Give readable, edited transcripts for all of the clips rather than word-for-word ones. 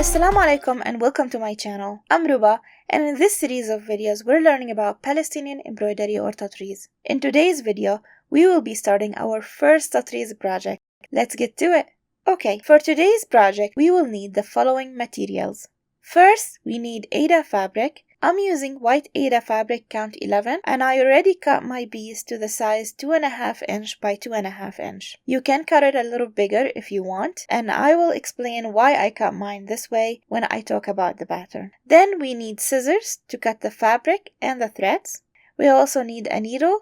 Assalamu alaikum and welcome to my channel. I'm Ruba, and in this series of videos we're learning about Palestinian embroidery or tatriz. In today's video, we will be starting our first tatriz project. Let's get to it. Okay, for today's project we will need the following materials. First, we need Aida fabric. I'm using white Aida fabric count 11 and I already cut my piece to the size 2.5 inch by 2.5 inch. You can cut it a little bigger if you want, and I will explain why I cut mine this way when I talk about the pattern. Then we need scissors to cut the fabric and the threads. We also need a needle,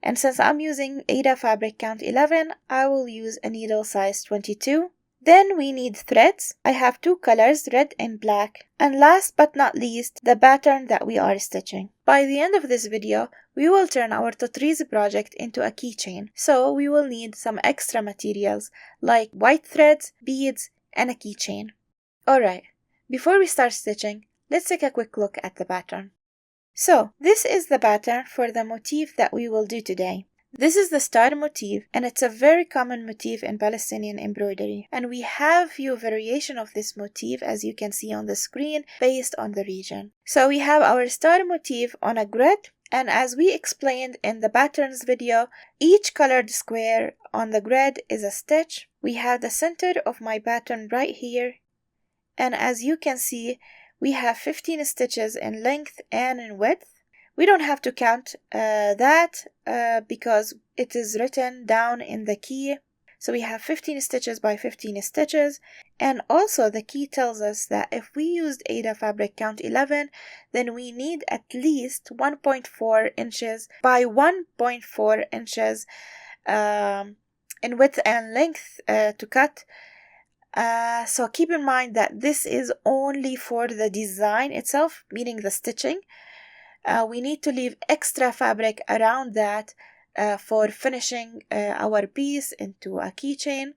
and since I'm using Aida fabric count 11, I will use a needle size 22. Then we need threads. I have two colors, red and black. And last but not least, the pattern that we are stitching. By the end of this video, we will turn our tatriz project into a keychain. So we will need some extra materials like white threads, beads, and a keychain. Alright, before we start stitching, let's take a quick look at the pattern. So, this is the pattern for the motif that we will do today. This is the star motif, and it's a very common motif in Palestinian embroidery, and we have few variation of this motif as you can see on the screen based on the region. So we have our star motif on a grid, and as we explained in the patterns video, each colored square on the grid is a stitch. We have the center of my pattern right here, and as you can see, we have 15 stitches in length and in width. We don't have to count that because it is written down in the key. So we have 15 stitches by 15 stitches. And also the key tells us that if we used Aida fabric count 11, then we need at least 1.4 inches by 1.4 inches in width and length to cut. So keep in mind that this is only for the design itself, meaning the stitching. We need to leave extra fabric around that for finishing our piece into a keychain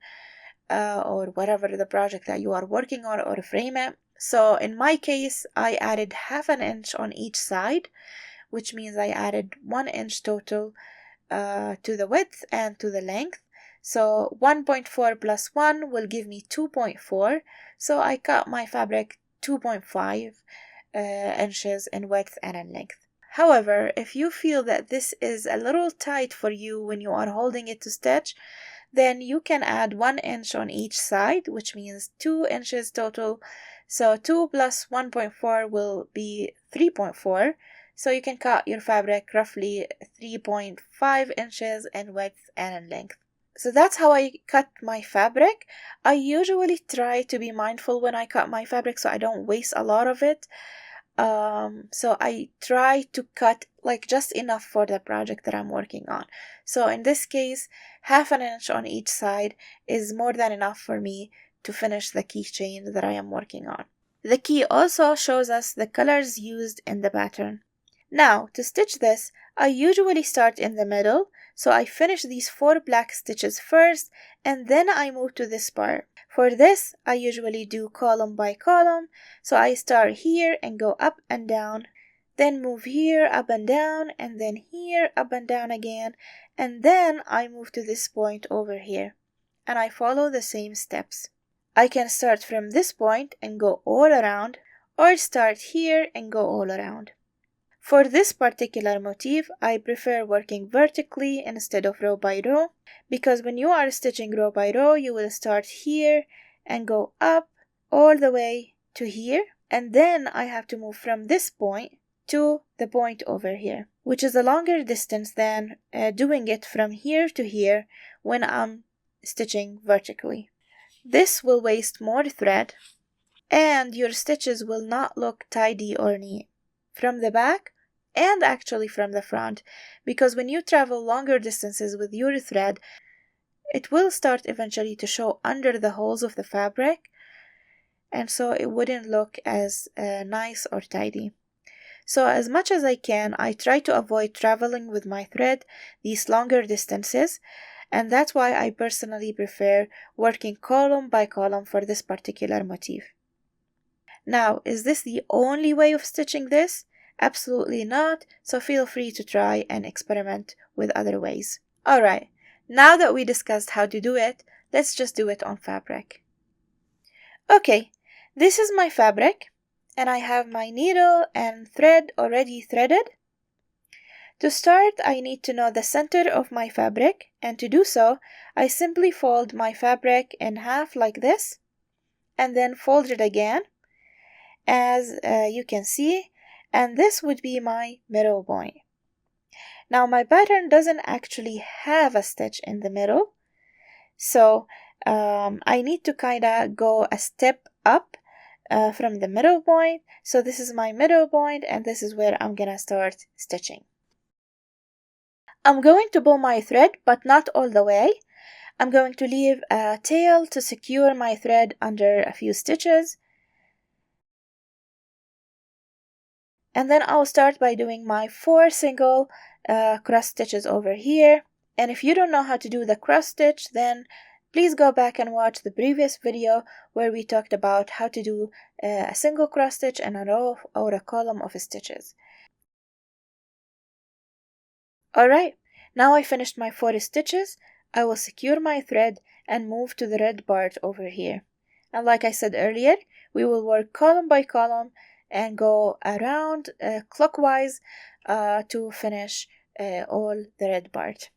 or whatever the project that you are working on, or frame it. So in my case, I added 1/2 inch on each side, which means I added 1 inch total to the width and to the length. So 1.4 plus 1 will give me 2.4. So I cut my fabric 2.5 inches in width and in length. However, if you feel that this is a little tight for you when you are holding it to stitch, then you can add 1 inch on each side, which means 2 inches total. So 2 plus 1.4 will be 3.4. So you can cut your fabric roughly 3.5 inches in width and in length. So that's how I cut my fabric. I usually try to be mindful when I cut my fabric so I don't waste a lot of it. So I try to cut like just enough for the project that I'm working on. So in this case, 1/2 inch on each side is more than enough for me to finish the keychain that I am working on. The key also shows us the colors used in the pattern. Now, to stitch this, I usually start in the middle, so I finish these 4 black stitches first, and then I move to this part. For this, I usually do column by column, so I start here and go up and down, then move here up and down, and then here up and down again, and then I move to this point over here, and I follow the same steps. I can start from this point and go all around, or start here and go all around. For this particular motif, I prefer working vertically instead of row by row, because when you are stitching row by row, you will start here and go up all the way to here, and then I have to move from this point to the point over here, which is a longer distance than doing it from here to here when I'm stitching vertically. This will waste more thread, and your stitches will not look tidy or neat from the back and actually from the front, because when you travel longer distances with your thread, it will start eventually to show under the holes of the fabric, and so it wouldn't look as nice or tidy. So as much as I can, I try to avoid traveling with my thread these longer distances, and that's why I personally prefer working column by column for this particular motif. Now, is this the only way of stitching this? Absolutely not, so feel free to try and experiment with other ways. Alright, now that we discussed how to do it, let's just do it on fabric. Okay, This is my fabric, and I have my needle and thread already threaded. To start, I need to know the center of my fabric, and to do so, I simply fold my fabric in half like this, and then fold it again, as you can see, and this would be my middle point. Now my pattern doesn't actually have a stitch in the middle, so I need to kind of go a step up from the middle point. So this is my middle point, and this is where I'm gonna start stitching. I'm going to pull my thread, but not all the way. I'm going to leave a tail to secure my thread under a few stitches. And then I'll start by doing my 4 single cross stitches over here. And if you don't know how to do the cross stitch, then please go back and watch the previous video where we talked about how to do a single cross stitch and a row or a column of stitches. Alright, now I finished my 4 stitches. I will secure my thread and move to the red part over here. And like I said earlier, we will work column by column and go around clockwise to finish all the red part.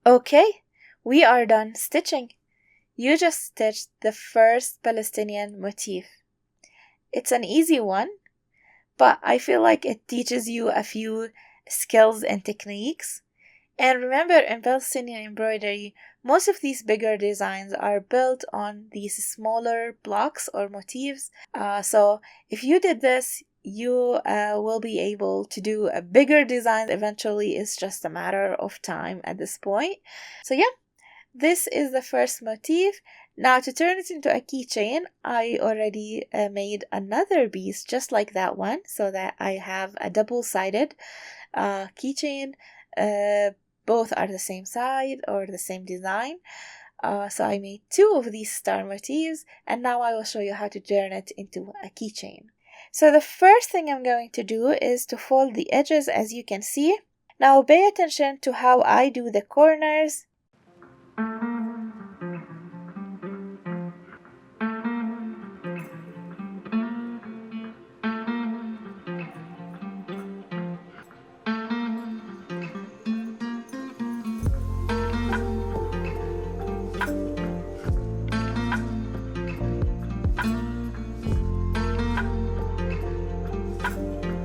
Okay, we are done stitching. You just stitched the first Palestinian motif. It's an easy one, but I feel like it teaches you a few skills and techniques. And remember, in Palestinian embroidery, most of these bigger designs are built on these smaller blocks or motifs. So if you did this, you will be able to do a bigger design eventually. It's just a matter of time at this point. So yeah, this is the first motif. Now to turn it into a keychain, I already made another piece just like that one, so that I have a double-sided keychain. Both are the same side or the same design. So I made two of these star motifs, and now I will show you how to turn it into a keychain. So the first thing I'm going to do is to fold the edges, as you can see. Now pay attention to how I do the corners.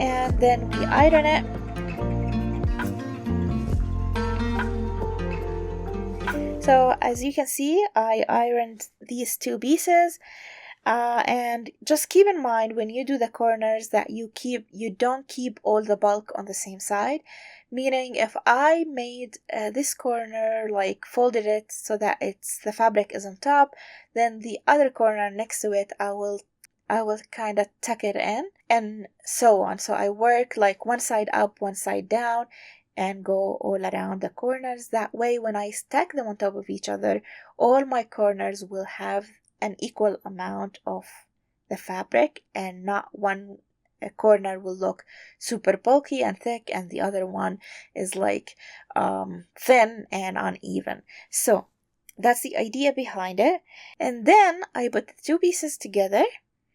And then we iron it. So as you can see, I ironed these two pieces, and just keep in mind when you do the corners that you don't keep all the bulk on the same side. Meaning, if I made this corner, like folded it so that the fabric is on top, then the other corner next to it I will kind of tuck it in, and so on. So I work like one side up, one side down, and go all around the corners. That way, when I stack them on top of each other, all my corners will have an equal amount of the fabric, and not one corner will look super bulky and thick and the other one is like thin and uneven. So that's the idea behind it. And then I put the two pieces together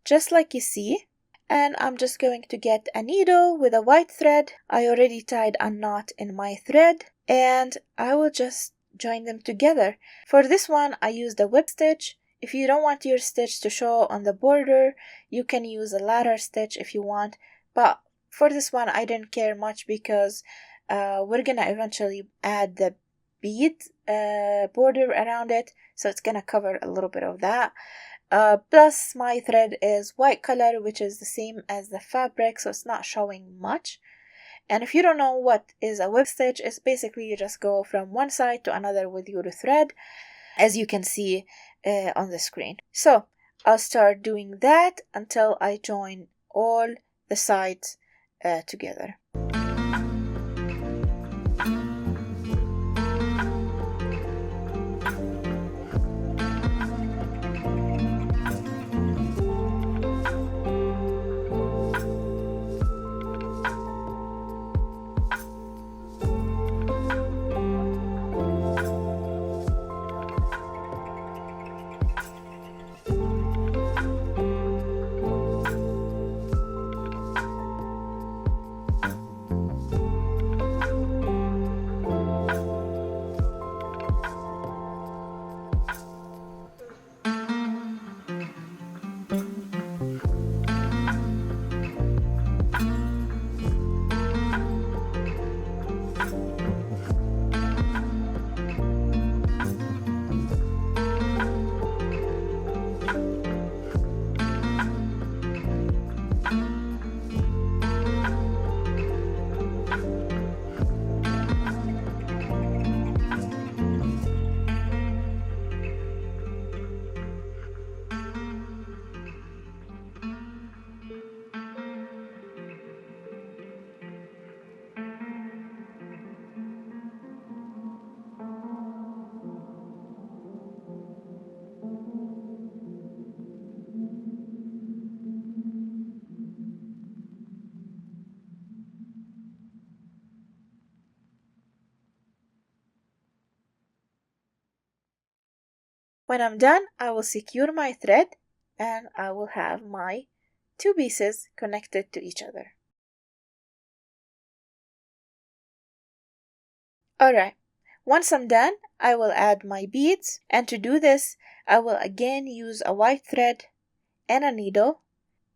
just like you see, and I'm just going to get a needle with a white thread. I already tied a knot in my thread, and I will just join them together. For this one I used a whip stitch. If you don't want your stitch to show on the border, you can use a ladder stitch if you want, but for this one I didn't care much because we're gonna eventually add the bead border around it, so it's gonna cover a little bit of that. Plus my thread is white color, which is the same as the fabric, so it's not showing much. And if you don't know what is a whip stitch, it's basically you just go from one side to another with your thread, as you can see on the screen. So I'll start doing that until I join all the sides together. When I'm done, I will secure my thread and I will have my two pieces connected to each other. Alright, Once I'm done, I will add my beads, and to do this, I will again use a white thread and a needle.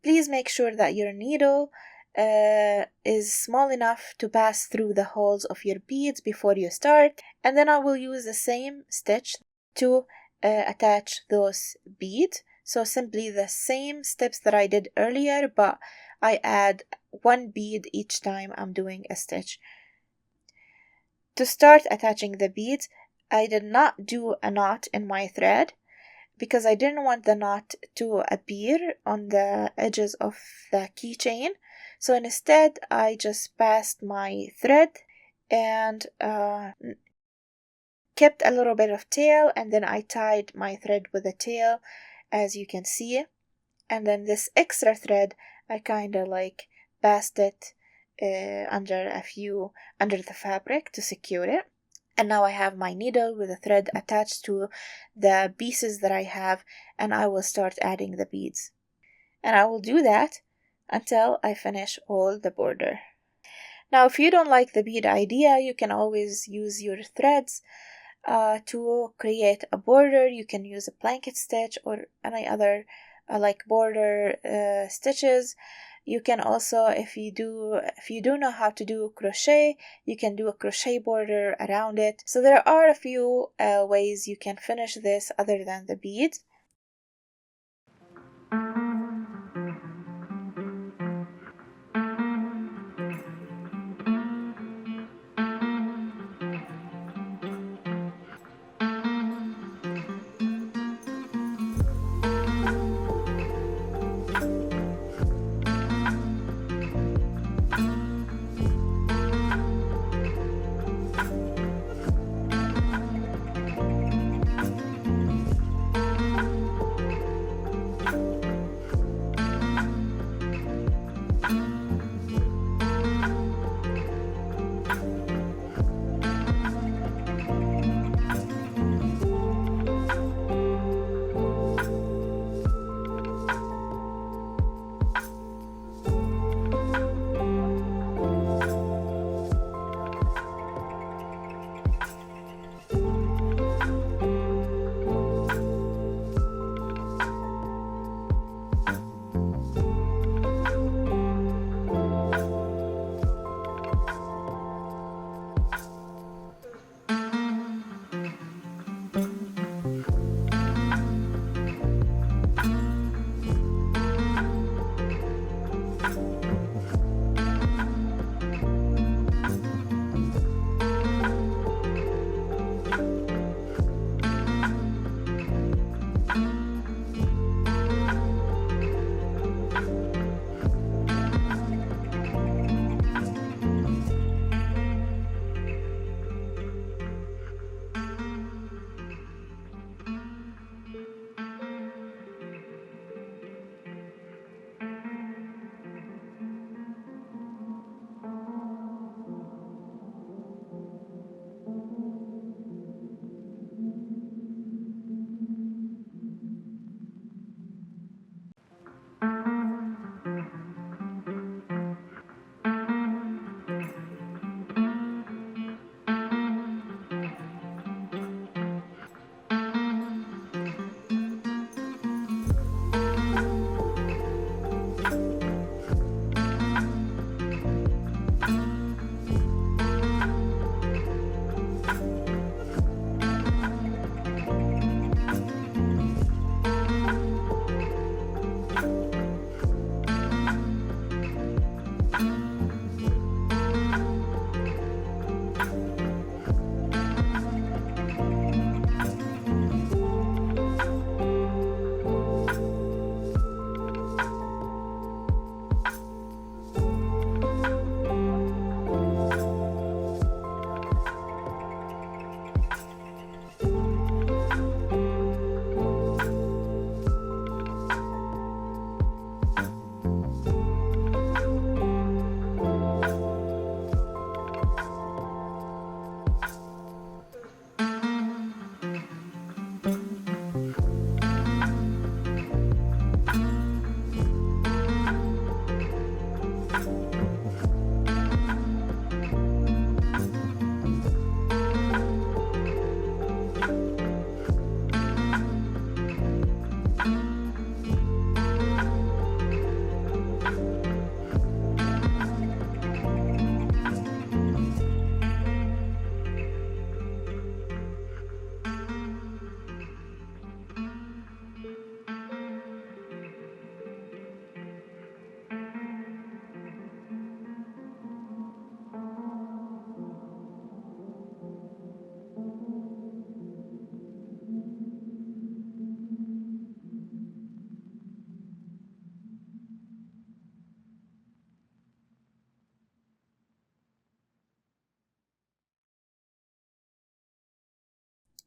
Please make sure that your needle is small enough to pass through the holes of your beads before you start, and then I will use the same stitch to attach those beads. So simply the same steps that I did earlier, but I add one bead each time I'm doing a stitch. To start attaching the beads, I did not do a knot in my thread because I didn't want the knot to appear on the edges of the keychain. So instead, I just passed my thread and kept a little bit of tail, and then I tied my thread with a tail, as you can see. And then this extra thread, I kind of like passed it under the fabric to secure it. And now I have my needle with a thread attached to the pieces that I have, and I will start adding the beads. And I will do that until I finish all the border. Now, if you don't like the bead idea, you can always use your threads to create a border. You can use a blanket stitch or any other like border stitches. You can also, if you do know how to do crochet, you can do a crochet border around it. So there are a few ways you can finish this other than the beads.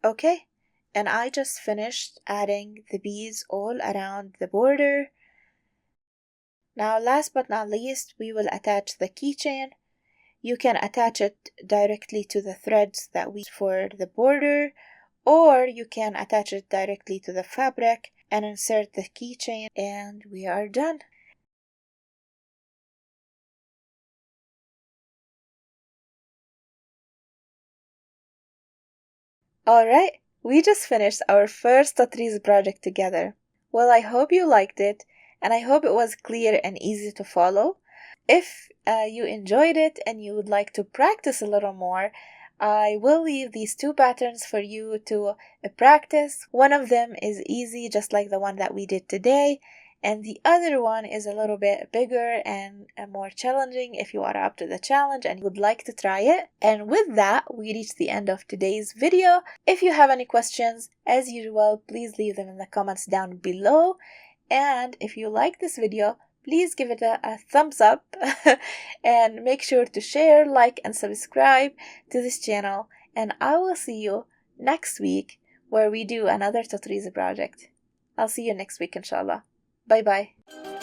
Okay, and I just finished adding the beads all around the border. Now last but not least, we will attach the keychain. You can attach it directly to the threads that we used for the border, or you can attach it directly to the fabric and insert the keychain, and we are done. Alright, we just finished our first Tatriz project together. Well, I hope you liked it, and I hope it was clear and easy to follow. If you enjoyed it and you would like to practice a little more, I will leave these two patterns for you to practice. One of them is easy, just like the one that we did today, and the other one is a little bit bigger and more challenging if you are up to the challenge and would like to try it. And with that, we reach the end of today's video. If you have any questions, as usual, please leave them in the comments down below. And if you like this video, please give it a thumbs up and make sure to share, like, and subscribe to this channel. And I will see you next week where we do another Tatriz project. I'll see you next week, inshallah. Bye bye.